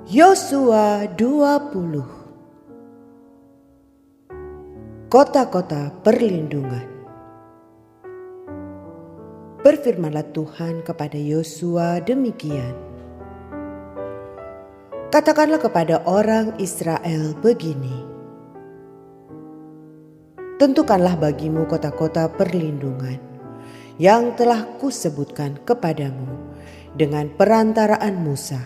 Yosua 20. Kota-kota perlindungan. Berfirmanlah Tuhan kepada Yosua demikian. Katakanlah kepada orang Israel begini. Tentukanlah bagimu kota-kota perlindungan yang telah kusebutkan kepadamu dengan perantaraan Musa,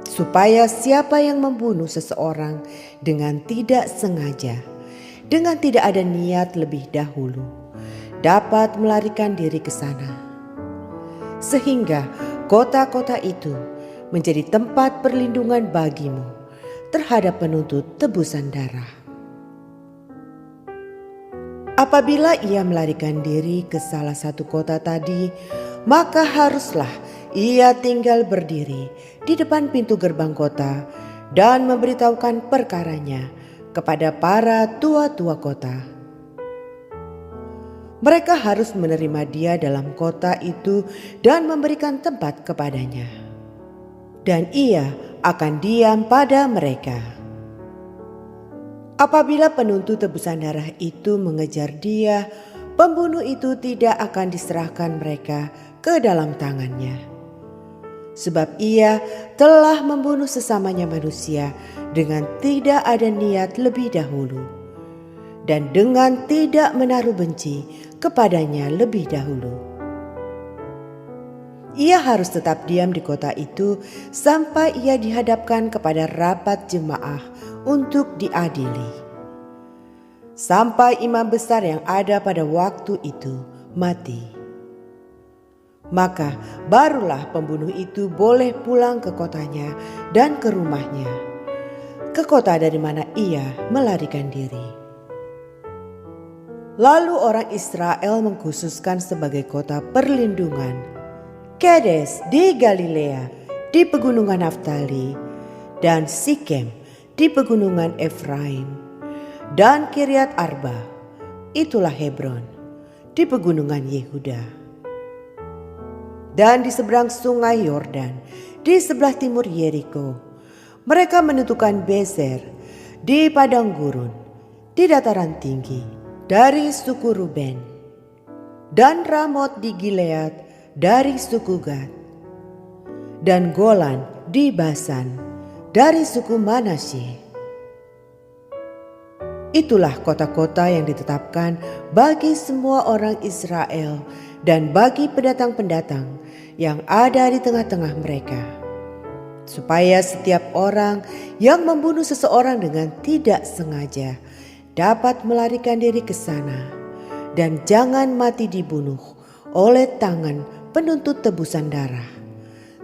supaya siapa yang membunuh seseorang dengan tidak sengaja, dengan tidak ada niat lebih dahulu, dapat melarikan diri ke sana, sehingga kota-kota itu menjadi tempat perlindungan bagimu terhadap penuntut tebusan darah. Apabila ia melarikan diri ke salah satu kota tadi, maka haruslah ia tinggal berdiri di depan pintu gerbang kota dan memberitahukan perkaranya kepada para tua-tua kota. Mereka harus menerima dia dalam kota itu dan memberikan tempat kepadanya, dan ia akan diam pada mereka. Apabila penuntut tebusan darah itu mengejar dia, pembunuh itu tidak akan diserahkan mereka ke dalam tangannya, sebab ia telah membunuh sesamanya manusia dengan tidak ada niat lebih dahulu, dan dengan tidak menaruh benci kepadanya lebih dahulu. Ia harus tetap diam di kota itu sampai ia dihadapkan kepada rapat jemaah untuk diadili, sampai imam besar yang ada pada waktu itu mati. Maka barulah pembunuh itu boleh pulang ke kotanya dan ke rumahnya, ke kota dari mana ia melarikan diri. Lalu orang Israel mengkhususkan sebagai kota perlindungan Kedes di Galilea di pegunungan Naftali, dan Sikem di pegunungan Efraim, dan Kiryat Arba, itulah Hebron, di pegunungan Yehuda. Dan di seberang sungai Yordan, di sebelah timur Yeriko, mereka menentukan Bezer di padang gurun, di dataran tinggi, dari suku Ruben, dan Ramot di Gilead dari suku Gad, dan Golan di Basan dari suku Manasye. Itulah kota-kota yang ditetapkan bagi semua orang Israel dan bagi pendatang-pendatang yang ada di tengah-tengah mereka, supaya setiap orang yang membunuh seseorang dengan tidak sengaja dapat melarikan diri ke sana, dan jangan mati dibunuh oleh tangan penuntut tebusan darah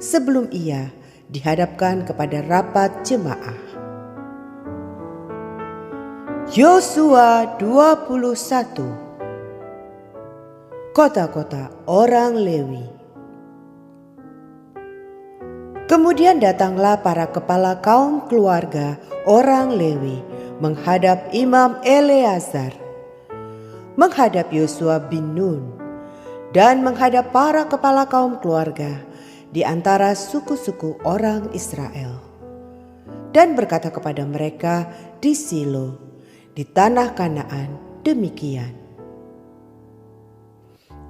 sebelum ia dihadapkan kepada rapat jemaah. Yosua 21. Kota-kota orang Lewi. Kemudian datanglah para kepala kaum keluarga orang Lewi menghadap Imam Eleazar, menghadap Yosua bin Nun, dan menghadap para kepala kaum keluarga di antara suku-suku orang Israel, dan berkata kepada mereka di Silo di tanah Kanaan demikian.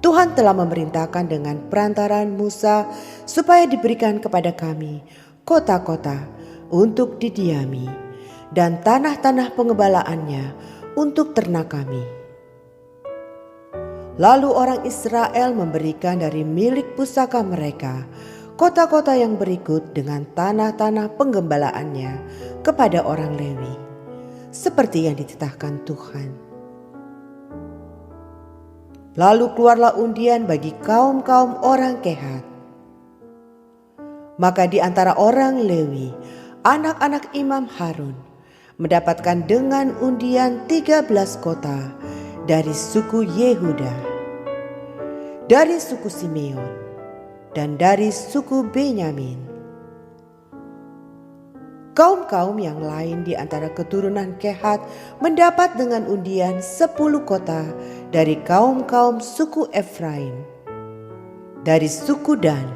Tuhan telah memerintahkan dengan perantaraan Musa supaya diberikan kepada kami kota-kota untuk didiami dan tanah-tanah pengembalaannya untuk ternak kami. Lalu orang Israel memberikan dari milik pusaka mereka kota-kota yang berikut dengan tanah-tanah penggembalaannya kepada orang Lewi, seperti yang ditetapkan Tuhan. Lalu keluarlah undian bagi kaum-kaum orang Kehat. Maka di antara orang Lewi, anak-anak Imam Harun mendapatkan dengan undian 13 kota dari suku Yehuda. dari suku Simeon, dan dari suku Benyamin. Kaum-kaum yang lain di antara keturunan Kehat mendapat dengan undian 10 kota dari kaum-kaum suku Efraim, dari suku Dan,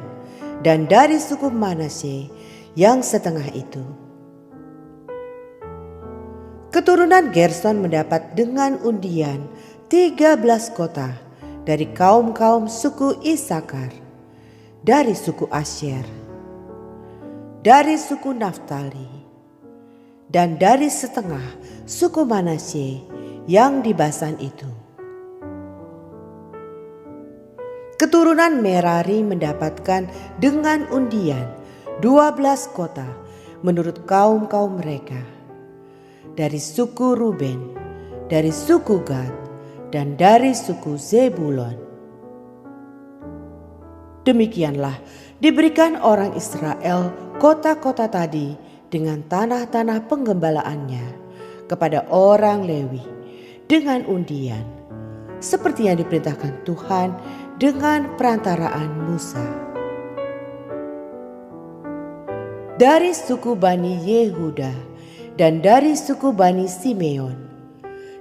dan dari suku Manasye yang setengah itu. Keturunan Gerson mendapat dengan undian 13 kota dari kaum-kaum suku Isakar, dari suku Asyer, dari suku Naftali, dan dari setengah suku Manasye yang di Basan itu. Keturunan Merari mendapatkan dengan undian 12 kota menurut kaum-kaum mereka, dari suku Ruben, dari suku Gad, dan dari suku Zebulon. Demikianlah diberikan orang Israel kota-kota tadi dengan tanah-tanah penggembalaannya kepada orang Lewi dengan undian, seperti yang diperintahkan Tuhan dengan perantaraan Musa. Dari suku Bani Yehuda dan dari suku Bani Simeon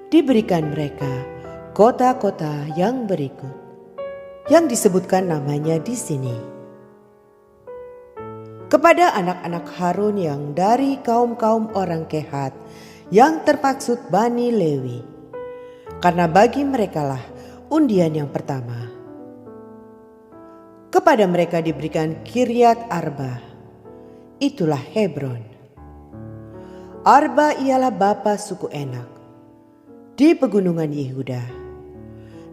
diberikan mereka kota-kota yang berikut, yang disebutkan namanya di sini. Kepada anak-anak Harun yang dari kaum-kaum orang Kehat yang termaksud Bani Lewi, karena bagi merekalah undian yang pertama. Kepada mereka diberikan Kiryat Arba, itulah Hebron. Arba ialah bapa suku Enak di pegunungan Yehuda,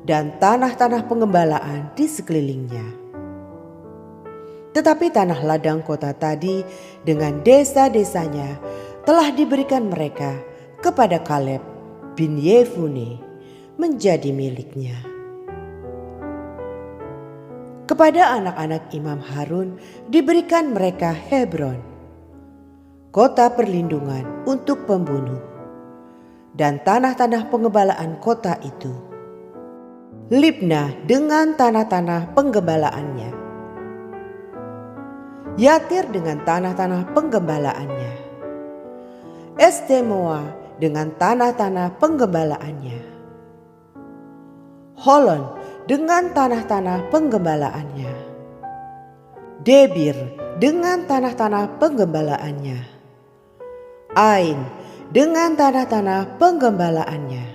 dan tanah-tanah pengembalaan di sekelilingnya. Tetapi tanah ladang kota tadi dengan desa-desanya telah diberikan mereka kepada Kaleb bin Yefune menjadi miliknya. Kepada anak-anak Imam Harun diberikan mereka Hebron, kota perlindungan untuk pembunuh, dan tanah-tanah pengembalaan kota itu, Libnah dengan tanah-tanah penggembalaannya, Yatir dengan tanah-tanah penggembalaannya, Estemoa dengan tanah-tanah penggembalaannya, Holon dengan tanah-tanah penggembalaannya, Debir dengan tanah-tanah penggembalaannya, Ain dengan tanah-tanah penggembalaannya,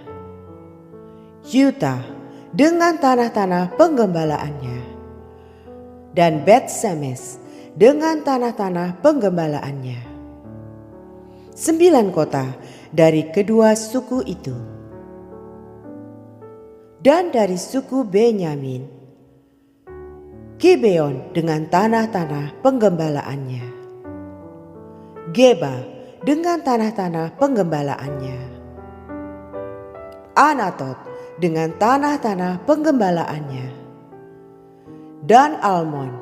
Yuta dengan tanah-tanah penggembalaannya, dan Bet-Semes dengan tanah-tanah penggembalaannya. 9 kota dari kedua suku itu. Dan dari suku Benyamin, Gibeon dengan tanah-tanah penggembalaannya, Geba dengan tanah-tanah penggembalaannya, Anatot dengan tanah-tanah penggembalaannya, dan Almon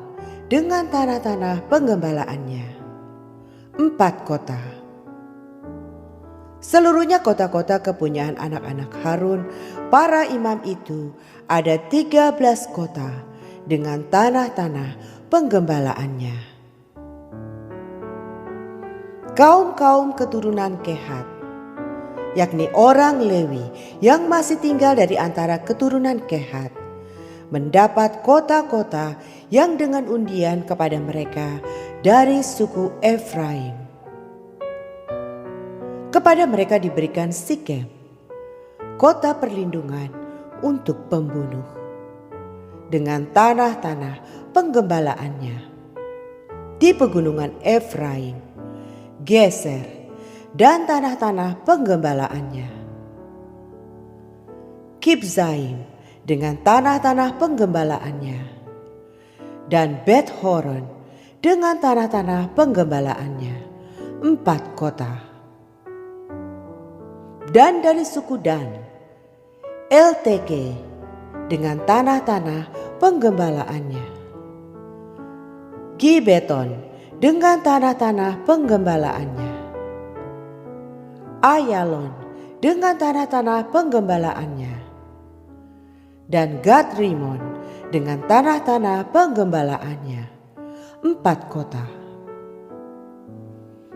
dengan tanah-tanah penggembalaannya. 4 kota. Seluruhnya kota-kota kepunyaan anak-anak Harun, para imam itu, ada 13 kota dengan tanah-tanah penggembalaannya. Kaum-kaum keturunan Kehat, yakni orang Lewi yang masih tinggal dari antara keturunan Kehat, mendapat kota-kota yang dengan undian kepada mereka dari suku Efraim. Kepada mereka diberikan Sikem, kota perlindungan untuk pembunuh, dengan tanah-tanah penggembalaannya di pegunungan Efraim, Geser, dan tanah-tanah penggembalaannya, Kibzaim dengan tanah-tanah penggembalaannya, dan Bet-Horon dengan tanah-tanah penggembalaannya. 4 kota. Dan dari suku Dan, Elteke dengan tanah-tanah penggembalaannya, Gibeton dengan tanah-tanah penggembalaannya, Ayalon dengan tanah-tanah penggembalaannya, dan Gad Rimon dengan tanah-tanah penggembalaannya, 4 kota.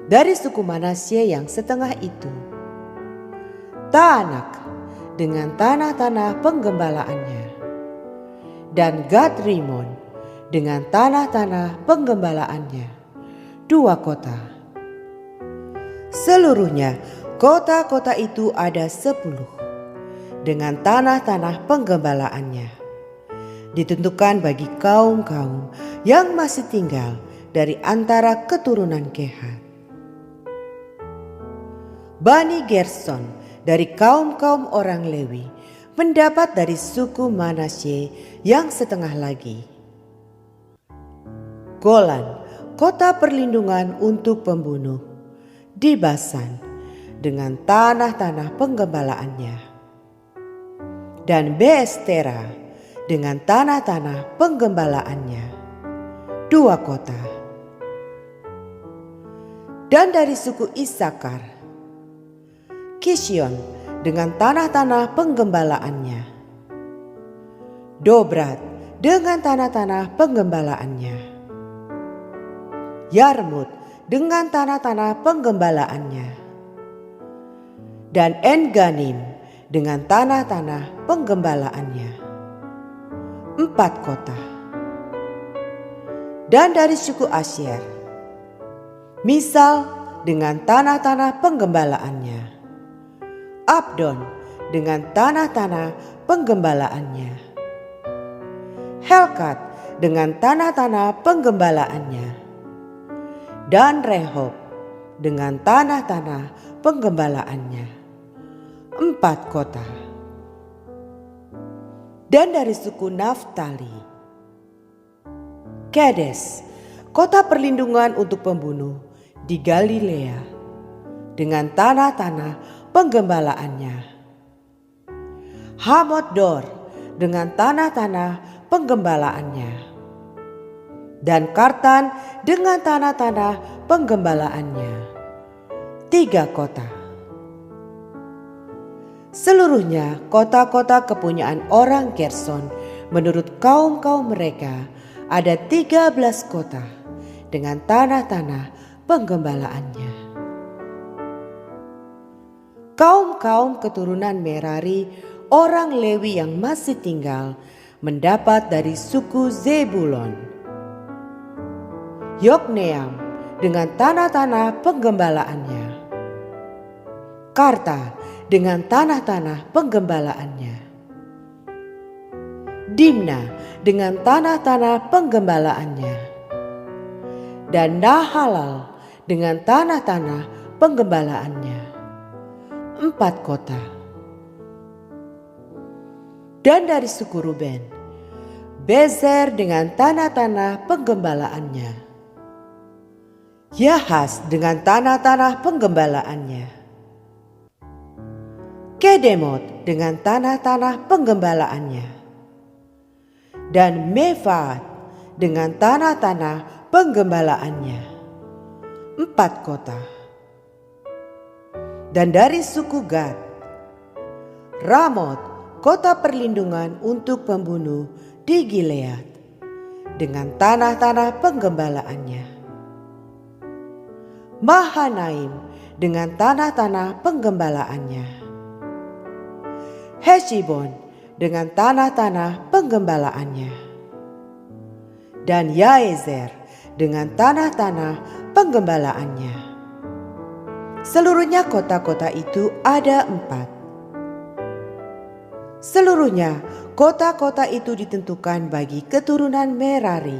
Dari suku Manasye yang setengah itu, Taanak dengan tanah-tanah penggembalaannya, dan Gad Rimon dengan tanah-tanah penggembalaannya, 2 kota. Seluruhnya kota-kota itu ada 10 dengan tanah-tanah penggembalaannya, ditentukan bagi kaum-kaum yang masih tinggal dari antara keturunan Kehat. Bani Gerson dari kaum-kaum orang Lewi mendapat dari suku Manasye yang setengah lagi. Golan, kota perlindungan untuk pembunuh, di Basan dengan tanah-tanah penggembalaannya, dan Beestera dengan tanah-tanah penggembalaannya, 2 kota. Dan dari suku Isakar, Kisyon dengan tanah-tanah penggembalaannya, Dobrat dengan tanah-tanah penggembalaannya, Yarmut dengan tanah-tanah penggembalaannya, dan En-Ganim dengan tanah-tanah penggembalaannya, 4 kota. Dan dari suku Asyer, Misal dengan tanah-tanah penggembalaannya, Abdon dengan tanah-tanah penggembalaannya, Helkat dengan tanah-tanah penggembalaannya, dan Rehob dengan tanah-tanah penggembalaannya, 4 kota. Dan dari suku Naftali, Kedes, kota perlindungan untuk pembunuh di Galilea dengan tanah-tanah penggembalaannya, Hamot Dor dengan tanah-tanah penggembalaannya, dan Kartan dengan tanah-tanah penggembalaannya, 3 kota. Seluruhnya kota-kota kepunyaan orang Gerson menurut kaum-kaum mereka ada 13 kota dengan tanah-tanah penggembalaannya. Kaum-kaum keturunan Merari, orang Lewi yang masih tinggal, mendapat dari suku Zebulon, Yokneam dengan tanah-tanah penggembalaannya, Karta dengan tanah-tanah penggembalaannya, Dimna dengan tanah-tanah penggembalaannya, dan Nahalal dengan tanah-tanah penggembalaannya, 4 kota. Dan dari suku Ruben, Bezer dengan tanah-tanah penggembalaannya, Yahas dengan tanah-tanah penggembalaannya, Kedemot dengan tanah-tanah penggembalaannya, dan Mefaat dengan tanah-tanah penggembalaannya, 4 kota. Dan dari suku Gad, Ramot, kota perlindungan untuk pembunuh di Gilead dengan tanah-tanah penggembalaannya, Mahanaim dengan tanah-tanah penggembalaannya, Heshibon dengan tanah-tanah penggembalaannya, dan Yaezer dengan tanah-tanah penggembalaannya. Seluruhnya kota-kota itu ada 4. Seluruhnya kota-kota itu ditentukan bagi keturunan Merari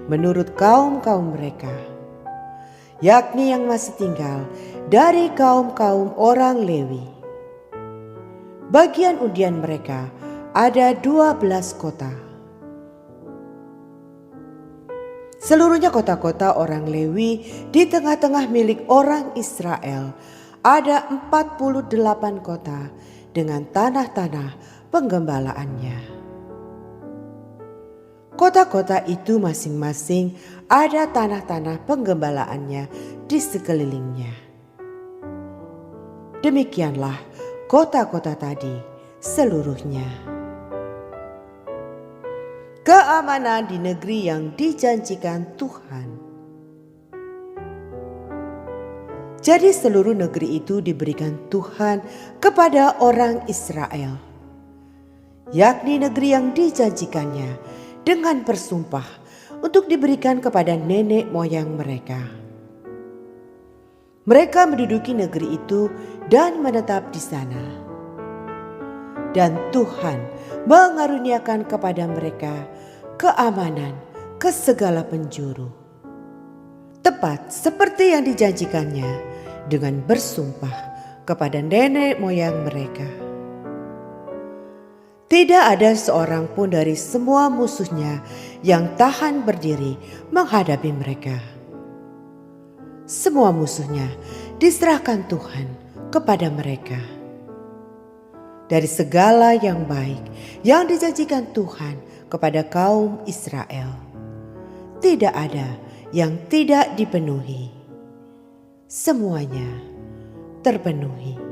menurut kaum-kaum mereka, yakni yang masih tinggal dari kaum-kaum orang Lewi. Bagian undian mereka ada 12 kota. Seluruhnya kota-kota orang Lewi di tengah-tengah milik orang Israel ada 48 kota dengan tanah-tanah penggembalaannya. Kota-kota itu masing-masing ada tanah-tanah penggembalaannya di sekelilingnya. Demikianlah kota-kota tadi seluruhnya. keamanan di negeri yang dijanjikan Tuhan. Jadi seluruh negeri itu diberikan Tuhan kepada orang Israel, yakni negeri yang dijanjikannya dengan bersumpah untuk diberikan kepada nenek moyang mereka. Mereka menduduki negeri itu dan menetap di sana. Dan Tuhan mengaruniakan kepada mereka keamanan ke segala penjuru, tepat seperti yang dijanjikannya dengan bersumpah kepada nenek moyang mereka. Tidak ada seorang pun dari semua musuhnya yang tahan berdiri menghadapi mereka. Semua musuhnya diserahkan Tuhan kepada mereka. Dari segala yang baik yang dijanjikan Tuhan kepada kaum Israel, tidak ada yang tidak dipenuhi. Semuanya terpenuhi.